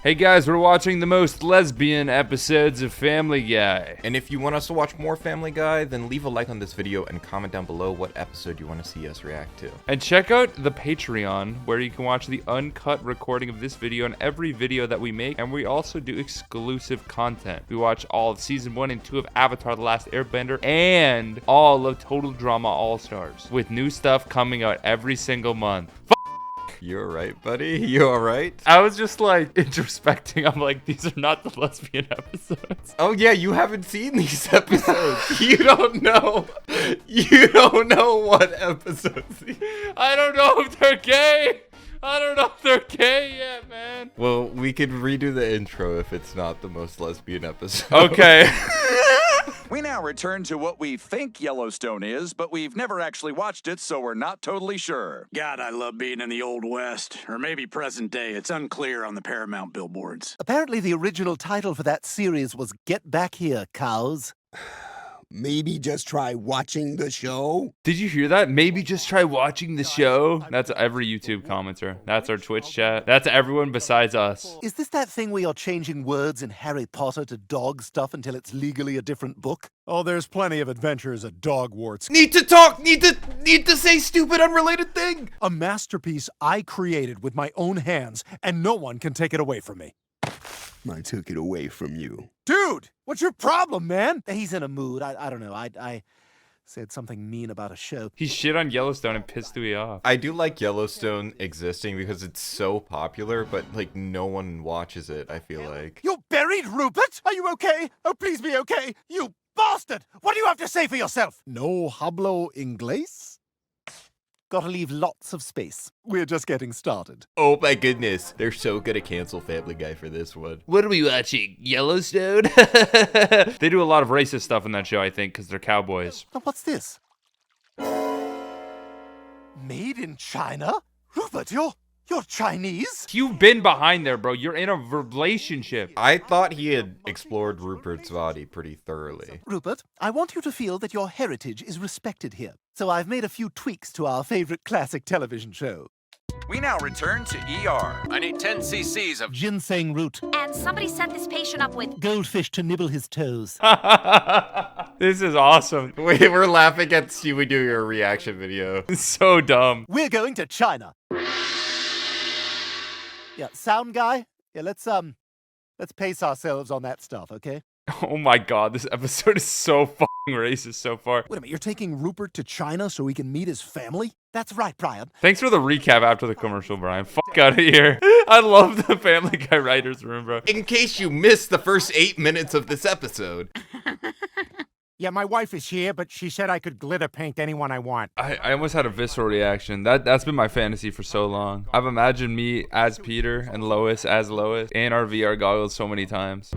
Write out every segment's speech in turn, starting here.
Hey guys, we're watching the most lesbian episodes of Family Guy. And if you want us to watch more Family Guy, then leave a like on this video and comment down below what episode you want to see us react to. And check out the Patreon, where you can watch the uncut recording of this video and every video that we make. And we also do exclusive content. We watch all of Season 1 and 2 of Avatar: The Last Airbender and all of Total Drama All-Stars, with new stuff coming out every single month. You alright, buddy? You alright? I was just like introspecting. I'm like, these are not the lesbian episodes. Oh yeah, you haven't seen these episodes. You don't know. You don't know what episodes. I don't know if they're gay. I don't know if they're gay yet, man. Well, we could redo the intro if it's not the most lesbian episode. Okay. We now return to what we think Yellowstone is, but we've never actually watched it, so we're not totally sure. God, I love being in the Old West, or maybe present day. It's unclear on the Paramount billboards. Apparently the original title for that series was Get Back Here, Cows. Maybe just try watching the show? Did you hear that? Maybe just try watching the show. That's every YouTube commenter. That's our Twitch chat. That's everyone besides us. Is this that thing where you're changing words in Harry Potter to dog stuff until it's legally a different book? Oh, there's plenty of adventures at Dogwarts. Need to talk! Need to say stupid unrelated thing! A masterpiece I created with my own hands, and no one can take it away from me. I took it away from you. Dude, what's your problem, man? He's in a mood. I don't know. I said something mean about a show. He shit on Yellowstone and pissed Stewie off. I do like Yellowstone existing because it's so popular, but like no one watches it, I feel like. You buried Rupert? Are you okay? Oh, please be okay. You bastard! What do you have to say for yourself? No hablo inglés? Gotta leave lots of space. We're just getting started. Oh my goodness, they're so gonna cancel Family Guy for this one. What are we watching? Yellowstone? They do a lot of racist stuff in that show, I think, because they're cowboys. Now, what's this? Made in China? Rupert, you're Chinese? You've been behind there, bro. You're in a relationship. I thought he had explored Rupert's body pretty thoroughly. Rupert, I want you to feel that your heritage is respected here. So I've made a few tweaks to our favorite classic television show. We now return to ER. I need 10 cc's of Ginseng root. And somebody set this patient up with Goldfish to nibble his toes. This is awesome. We're laughing at Stewie doing a reaction video. It's so dumb. We're going to China. Yeah, sound guy? Yeah, let's pace ourselves on that stuff, okay? Oh my god, this episode is so fucking racist so far. Wait a minute, you're taking Rupert to China so he can meet his family? That's right, Brian. Thanks for the recap after the commercial, Brian. Fuck out of here. I love the Family Guy writers room, bro. In case you missed the first 8 minutes of this episode. Yeah, my wife is here, but she said I could glitter paint anyone I want. I almost had a visceral reaction. That's been my fantasy for so long. I've imagined me as Peter and Lois as Lois in our VR goggles so many times.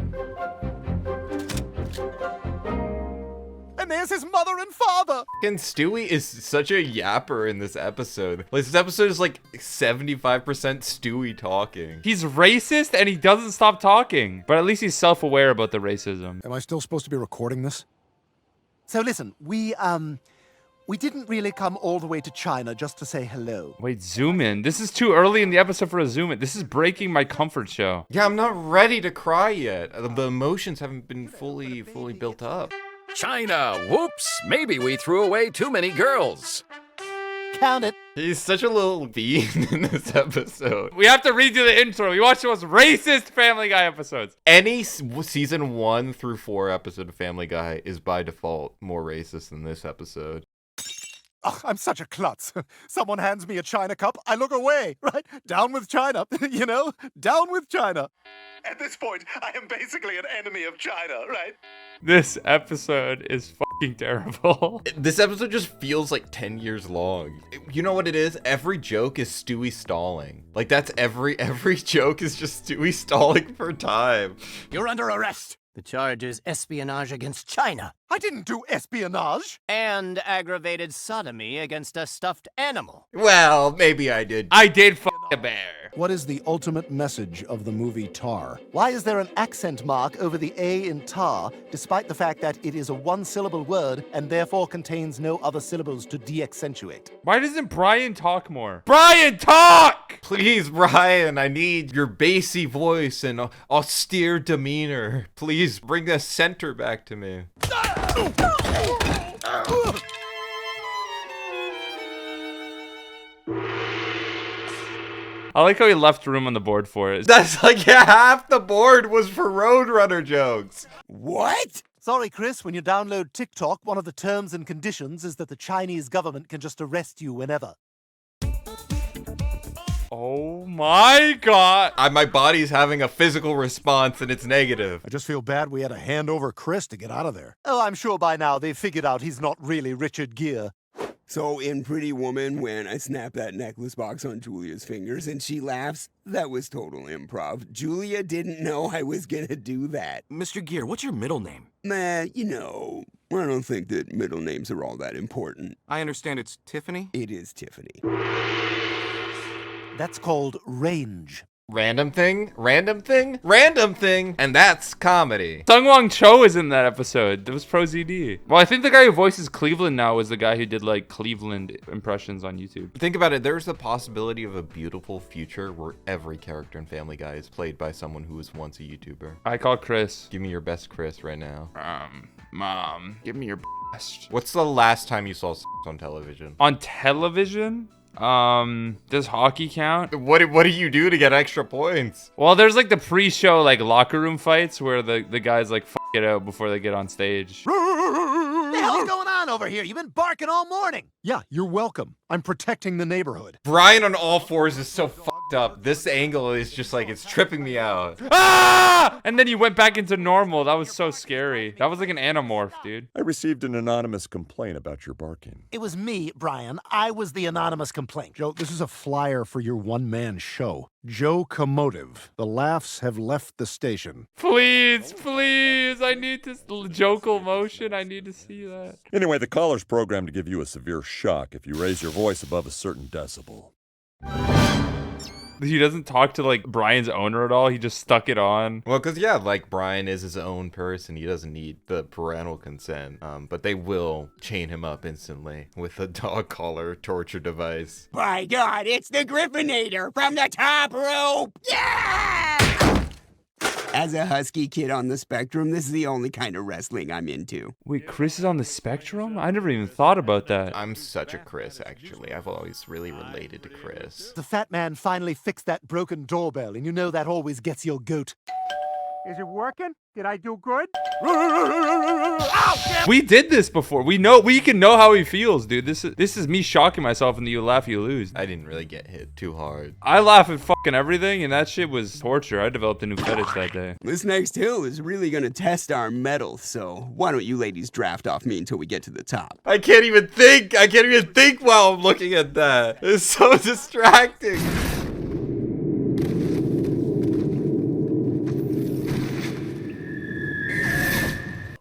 And there's his mother and father. And Stewie is such a yapper in this episode. Like, this episode is like 75% Stewie talking. He's racist and he doesn't stop talking. But at least he's self-aware about the racism. Am I still supposed to be recording this? So listen, we didn't really come all the way to China just to say hello. Wait, zoom in. This is too early in the episode for a zoom in. This is breaking my comfort show. Yeah, I'm not ready to cry yet. The emotions haven't been fully built up. China, whoops, maybe we threw away too many girls. Count it. He's such a little fiend in this episode. We have to redo the intro. We watched the most racist Family Guy episodes. Any season 1 through 4 episode of Family Guy is by default more racist than this episode. Oh, I'm such a klutz. Someone hands me a China cup, I look away, right? Down with China, you know? Down with China. At this point, I am basically an enemy of China, right? This episode is fucking terrible. This episode just feels like 10 years long. You know what it is? Every joke is Stewie stalling. Like, that's every joke is just Stewie stalling for time. You're under arrest. The charge is espionage against China I didn't do espionage. and aggravated sodomy against a stuffed animal. Well, maybe I did. I did fuck a bear. What is the ultimate message of the movie Tar? Why is there an accent mark over the A in tar, despite the fact that it is a one-syllable word and therefore contains no other syllables to de-accentuate? Why doesn't Brian talk more? Brian, talk! Please, Brian, I need your bassy voice and austere demeanor. Please bring the center back to me. I like how he left room on the board for it. That's like half the board was for Roadrunner jokes. What? Sorry, Chris, when you download TikTok, one of the terms and conditions is that the Chinese government can just arrest you whenever. Oh my god. My body's having a physical response and it's negative. I just feel bad we had to hand over Chris to get out of there. Oh, I'm sure by now they've figured out he's not really Richard Gere. So in Pretty Woman, when I snap that necklace box on Julia's fingers and she laughs, that was total improv. Julia didn't know I was gonna do that. Mr. Gere, what's your middle name? Nah, you know, I don't think that middle names are all that important. I understand it's Tiffany? It is Tiffany. That's called range. Random thing, random thing, random thing, and that's comedy. Sungwon Cho is in that episode. That was Pro ZD. Well, I think the guy who voices Cleveland now is the guy who did like Cleveland impressions on YouTube. Think about it, there's the possibility of a beautiful future where every character in Family Guy is played by someone who was once a YouTuber. I call Chris. Give me your best Chris right now. Mom, give me your best. What's the last time you saw on television? On television? Does hockey count? What do you do to get extra points? Well, there's like the pre-show like locker room fights where the guys like f it out before they get on stage. What the hell's going on over here? You've been barking all morning. Yeah, you're welcome. I'm protecting the neighborhood. Brian on all fours is so fucked up. This angle is just like, it's tripping me out. Ah! And then you went back into normal. That was so scary. That was like an anamorph, dude. I received an anonymous complaint about your barking. It was me, Brian. I was the anonymous complaint. Joe, this is a flyer for your one-man show. Joe Commotive. The laughs have left the station. Please, please. I need this jokel motion. I need to see that. Anyway, the caller's programmed to give you a severe shock if you raise your voice above a certain decibel. He doesn't talk to like Brian's owner at all. He just stuck it on. Well, because yeah, like Brian is his own person. He doesn't need the parental consent. But they will chain him up instantly with a dog collar torture device. By God, it's the Griffinator from the top rope! Yeah! As a husky kid on the spectrum, this is the only kind of wrestling I'm into. Wait, Chris is on the spectrum? I never even thought about that. I'm such a Chris, actually. I've always really related to Chris. The fat man finally fixed that broken doorbell, and you know that always gets your goat. Is it working? Did I do good? We did this before. We can know how he feels, dude. This is me shocking myself, and you laugh, you lose. I didn't really get hit too hard. I laugh at fucking everything, and that shit was torture. I developed a new fetish that day. This next hill is really gonna test our mettle, so why don't you ladies draft off me until we get to the top? I can't even think. I can't even think while I'm looking at that. It's so distracting.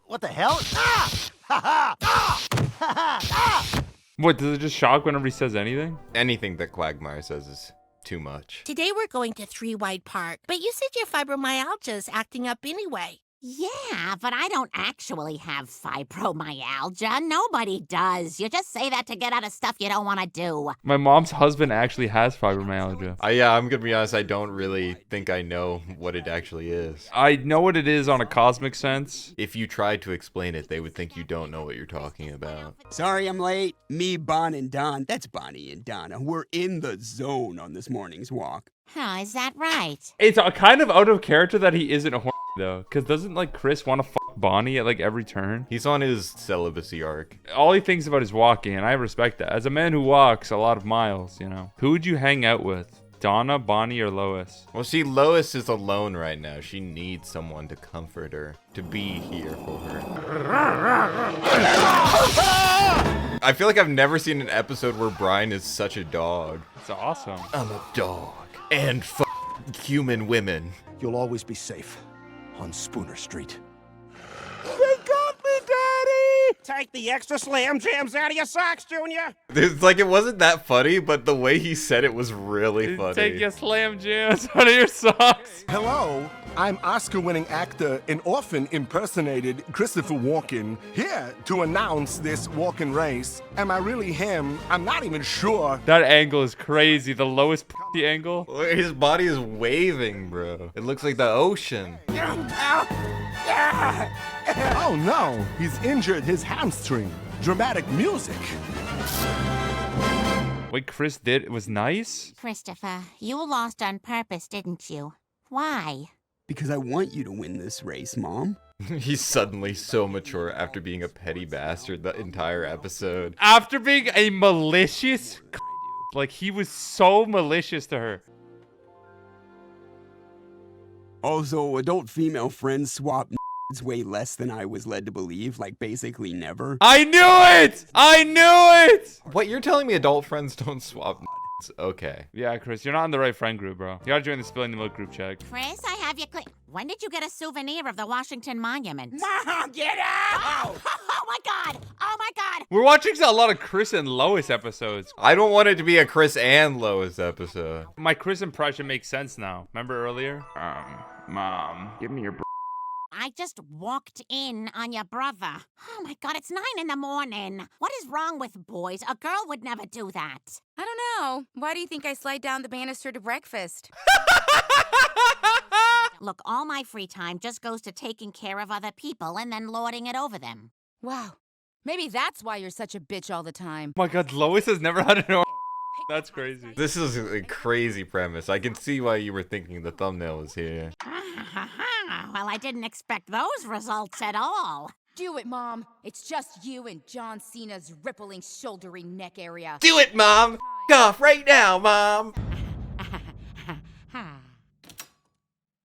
What the hell? Ah! Ha ha! Ah! Ha ha! Ah! What, does it just shock whenever he says anything? Anything that Quagmire says is too much. Today we're going to 3 Wide Park, but you said your fibromyalgia is acting up anyway. Yeah, but I don't actually have fibromyalgia. Nobody does. You just say that to get out of stuff you don't want to do. My mom's husband actually has fibromyalgia. Yeah, I'm gonna be honest, I don't really think I know what it actually is. I know what it is on a cosmic sense. If you tried to explain it, they would think you don't know what you're talking about. Sorry I'm late. Me, Bon, and Don, that's Bonnie and Donna, we're in the zone on this morning's walk. Huh, is that right? It's a kind of out of character that he isn't horny though, because doesn't like Chris want to fuck Bonnie at like every turn? He's on his celibacy arc. All he thinks about is walking, and I respect that. As a man who walks a lot of miles, you know. Who would you hang out with? Donna, Bonnie, or Lois? Well, see, Lois is alone right now. She needs someone to comfort her, to be here for her. I feel like I've never seen an episode where Brian is such a dog. It's awesome. I'm a dog. And human women. You'll always be safe on Spooner Street. They got me, Daddy! Take the extra slam jams out of your socks, Junior. It's like it wasn't that funny, but the way he said it was really funny. Take your slam jams out of your socks. Hello, I'm Oscar-winning actor and often impersonated Christopher Walken, here to announce this walking race. Am I really him? I'm not even sure. That angle is crazy. The lowest the angle. His body is waving, bro. It looks like the ocean. Oh no, he's injured his hamstring. Dramatic music. What Chris did was nice? Christopher, you lost on purpose, didn't you? Why? Because I want you to win this race, Mom. He's suddenly so mature after being a petty bastard the entire episode. After being a malicious... Like, he was so malicious to her. Also, adult female friends swap way less than I was led to believe, like basically never. I knew it! I knew it! What, you're telling me adult friends don't swap Okay. Yeah, Chris, you're not in the right friend group, bro. You gotta join the Spilling the Milk group chat. Chris, I have you When did you get a souvenir of the Washington Monument? Mom, get out! Oh my god! Oh my god! We're watching a lot of Chris and Lois episodes. I don't want it to be a Chris and Lois episode. My Chris impression makes sense now. Remember earlier? Mom, give me your I just walked in on your brother. Oh my god, it's 9 in the morning. What is wrong with boys? A girl would never do that. I don't know. Why do you think I slide down the banister to breakfast? Look, all my free time just goes to taking care of other people and then lording it over them. Wow. Maybe that's why you're such a bitch all the time. Oh my god, Lois has never had an That's crazy. This is a crazy premise. I can see why you were thinking the thumbnail was here. Well, I didn't expect those results at all. Do it, Mom. It's just you and John Cena's rippling, shouldery neck area. Do it, Mom! Off right now, Mom!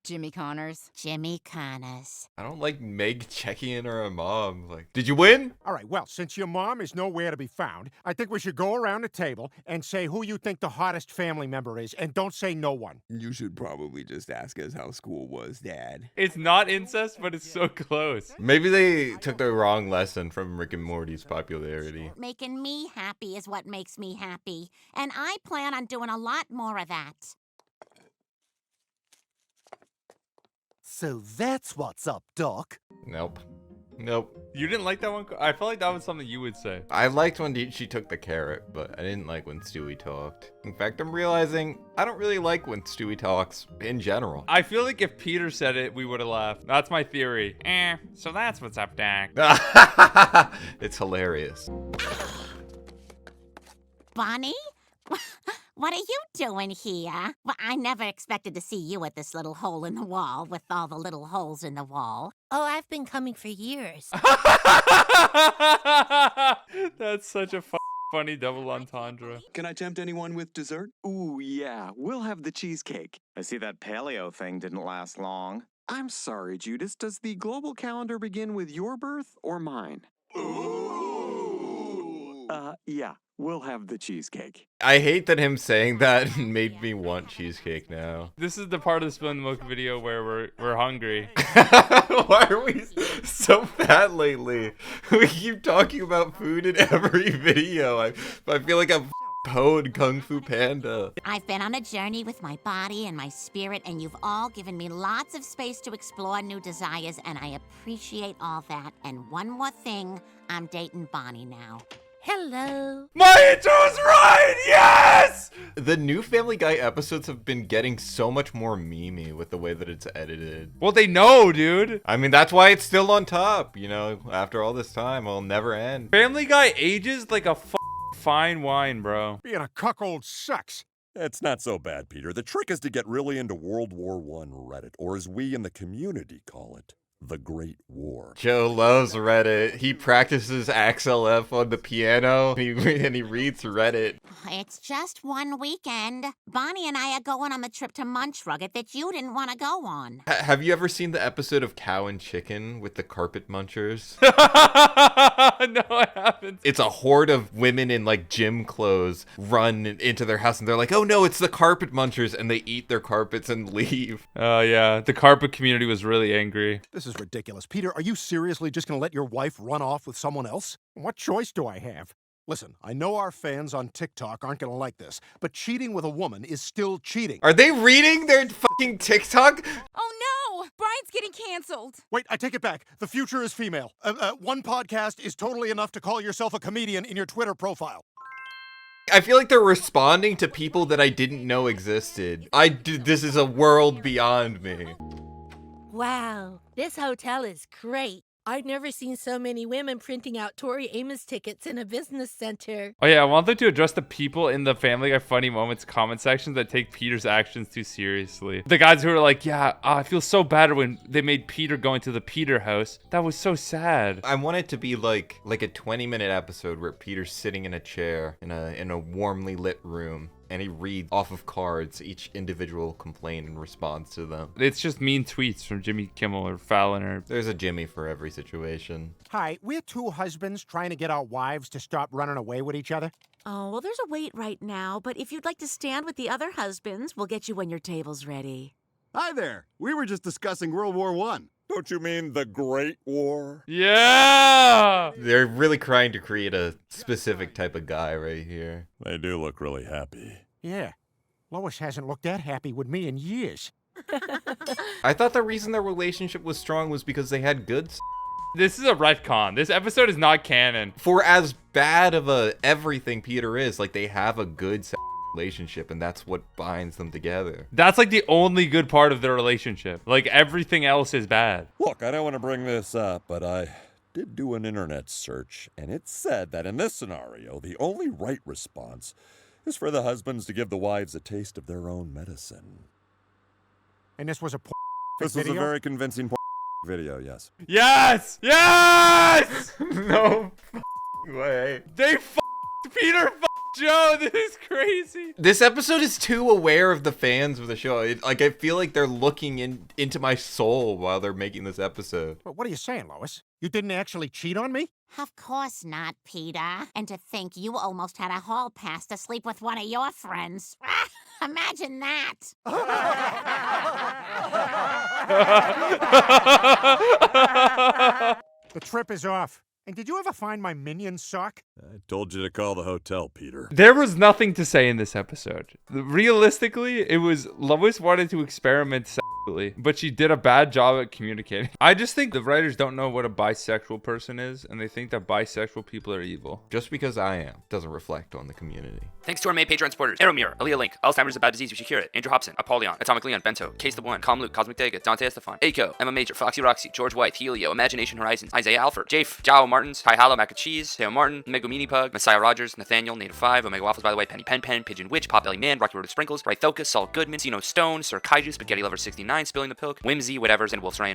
Jimmy Connors. Jimmy Connors. I don't like Meg checking in her mom. Like, did you win? All right, well, since your mom is nowhere to be found, I think we should go around the table and say who you think the hottest family member is, and don't say no one. You should probably just ask us how school was, Dad. It's not incest, but it's so close. Maybe they took the wrong lesson from Rick and Morty's popularity. Making me happy is what makes me happy, and I plan on doing a lot more of that. So that's what's up, Doc. Nope. Nope. You didn't like that one? I felt like that was something you would say. I liked when she took the carrot, but I didn't like when Stewie talked. In fact, I'm realizing I don't really like when Stewie talks in general. I feel like if Peter said it, we would have laughed. That's my theory. So that's what's up, Dak. It's hilarious. Bonnie? What are you doing here? Well, I never expected to see you at this little hole in the wall with all the little holes in the wall. Oh, I've been coming for years. That's such a funny double entendre. Can I tempt anyone with dessert? Ooh, yeah, we'll have the cheesecake. I see that paleo thing didn't last long. I'm sorry, Judas. Does the global calendar begin with your birth or mine? Yeah, we'll have the cheesecake. I hate that him saying that made me want cheesecake now. This is the part of the Spilling the Milk video where we're hungry. Why are we so fat lately? We keep talking about food in every video. I feel like I'm Poed Kung Fu Panda. I've been on a journey with my body and my spirit, and you've all given me lots of space to explore new desires, and I appreciate all that. And one more thing, I'm dating Bonnie now. Hello. My intro's right! Yes! The new Family Guy episodes have been getting so much more memey with the way that it's edited. Well, they know, dude. I mean, that's why it's still on top. You know, after all this time, it'll never end. Family Guy ages like a fine wine, bro. Being a cuckold sucks. It's not so bad, Peter. The trick is to get really into World War I Reddit, or as we in the community call it, the Great War. Joe loves Reddit. He practices XLF on the piano, and he reads Reddit. It's just one weekend. Bonnie and I are going on the trip to Munchrugget that you didn't want to go on. Have you ever seen the episode of Cow and Chicken with the carpet munchers? No, I haven't. It's a horde of women in like gym clothes run into their house, and they're like, oh no, it's the carpet munchers, and they eat their carpets and leave. Oh yeah, the carpet community was really angry. This is ridiculous. Peter, are you seriously just going to let your wife run off with someone else? What choice do I have? Listen, I know our fans on TikTok aren't gonna like this, but cheating with a woman is still cheating. Are they reading their fucking TikTok? Oh no! Brian's getting canceled. Wait, I take it back. The future is female. One podcast is totally enough to call yourself a comedian in your Twitter profile. I feel like they're responding to people that I didn't know existed. This is a world beyond me. Wow, this hotel is great. I've never seen so many women printing out Tori Amos tickets in a business center. Oh yeah, I want them to address the people in the Family Guy Funny Moments comment sections that take Peter's actions too seriously. The guys who are like, yeah, I feel so bad when they made Peter go into the Peter house. That was so sad. I want it to be like a 20-minute episode where Peter's sitting in a chair in a warmly lit room. And he reads off of cards each individual complaint and responds to them. It's just mean tweets from Jimmy Kimmel or Fallon or... There's a Jimmy for every situation. Hi, we're two husbands trying to get our wives to stop running away with each other. Oh, well, there's a wait right now, but if you'd like to stand with the other husbands, we'll get you when your table's ready. Hi there. We were just discussing World War I. Don't you mean the Great War? Yeah! They're really trying to create a specific type of guy right here. They do look really happy. Yeah. Lois hasn't looked that happy with me in years. I thought the reason their relationship was strong was because they had good This is a retcon. This episode is not canon. For as bad of a everything Peter is, like, they have a good relationship, and that's what binds them together. That's like the only good part of their relationship. Like, everything else is bad. Look, I don't want to bring this up, but I did do an internet search, and it said that in this scenario, the only right response is for the husbands to give the wives a taste of their own medicine. And this was a This was a very convincing video, yes. Yes! Yes! No way. They Peter Joe. This is crazy. This episode is too aware of the fans of the show. I feel like they're looking into my soul while they're making this episode. But what are you saying, Lois? You didn't actually cheat on me? Of course not, Peter. And to think you almost had a hall pass to sleep with one of your friends. Imagine that. The trip is off. And did you ever find my minion sock? I told you to call the hotel, Peter. There was nothing to say in this episode. Realistically, it was Lois wanted to experiment sexually, but she did a bad job at communicating. I just think the writers don't know what a bisexual person is, and they think that bisexual people are evil. Just because I am doesn't reflect on the community. Thanks to our May Patreon supporters: Aeromir, Aaliyah Link, Alzheimer's is a bad disease, we should cure it, Andrew Hobson, Apollyon, Atomic Leon, Bento, Case the One, Calm Luke, Cosmic Dega, Dante Estefan, Aiko, Emma Major, Foxy Roxy, George White, Helio, Imagination Horizons, Isaiah Alford, Jafe, Jao Martins, Ty Hallow, Mac and Cheese, Teo Martin, Megumini Pug, Messiah Rogers, Nathaniel, Native 5, Omega Waffles by the way, Penny Pen Pen, Pigeon Witch, Pot Belly Man, Rocky Road of Sprinkles, Bright Thokus, Saul Goodman, Sino Stone, Sir Kaiju, Spaghetti Lover 69, Spilling the Pilk, Whimsy, Whatevers, and Wolf's Rain.